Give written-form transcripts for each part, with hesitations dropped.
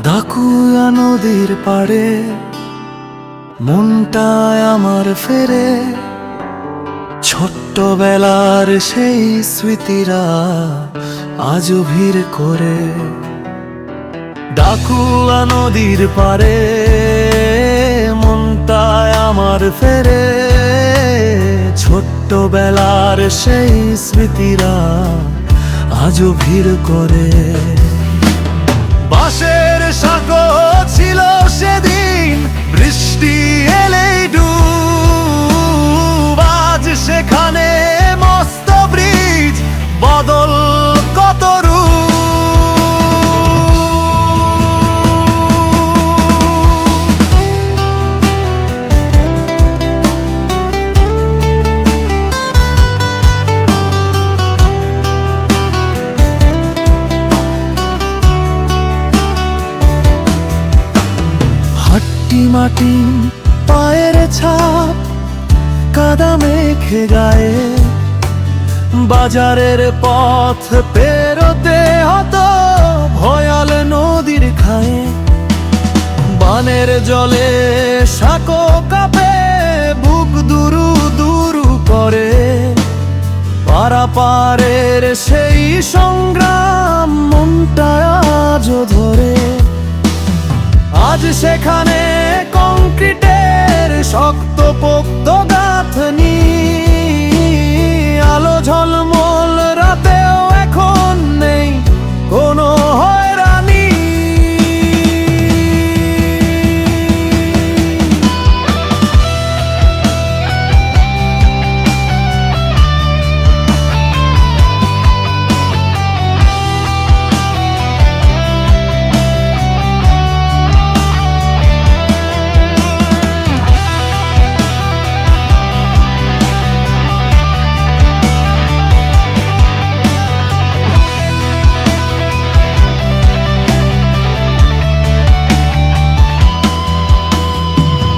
ডাকুয়া নদীর পাড়ে মনটায় আমার ফেরে, ছোট্টবেলার সেই স্মৃতিরা আজও ভিড় করে। ডাকুয়া নদীর পাড়ে মনটায় আমার ফেরে, ছোট্টবেলার সেই স্মৃতিরা আজও ভিড় করে। বাঁশের সাঁকো ছিল সেদিন, বৃষ্টি এলেই ডুব, আজ সেখানে মস্ত ব্রিজ, বদল কত রূপ। মাটি পায়ের ছাপ, কাদা মেখে গায়ে, বাজারের পথ পেরোতে হতো ভয়াল নদীর খায়ে। বানের জলে সাঁকো কাঁপে, বুক দুরু দুরু করে, পারাপারের সেই সংগ্রাম মনটা আজও ধরে। আজ সেখানে কংক্রিটের শক্ত পোক্ত গাঁথনি, আলো ঝলমল রাতেও এখন নেই কোনো হয়রানি।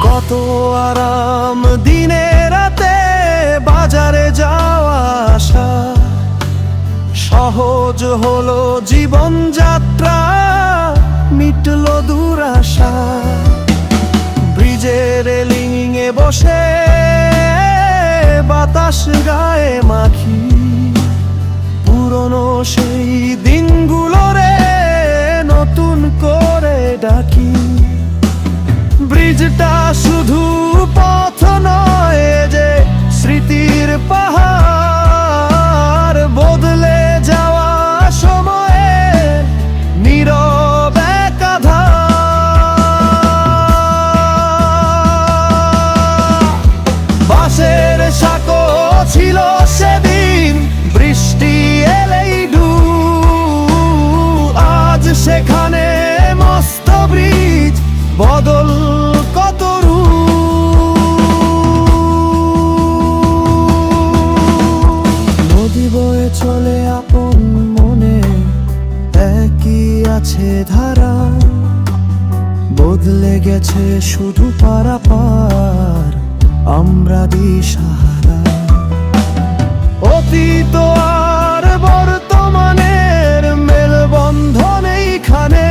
কত আরাম দিনে রাতে বাজারে যাওয়া আসা, সহজ হলো জীবনযাত্রা, মিটলো দুরাশা। ব্রিজের রেলিং এ বসে বাতাস গায়ে মাখি, পুরনো সেই দিনগুলোরে নতুন করে ডাকি। ব্রিজটা শুধু পথ নয় যে স্মৃতির পাহাড়, বদলে যাওয়া সময়ে নীরব এক আধার। বাঁশের সাঁকো ছিল সেদিন, বৃষ্টি এলেই ডুব, আজ সেখানে মস্ত ব্রিজ, বদল কত রূপ। নদী বয়ে চলে আপন মনে, একই আছে ধারা, বদলে গেছে শুধু পারাপার, আমরা দিশাহারা। অতীত আর বর্তমানের মেলবন্ধন এইখানে,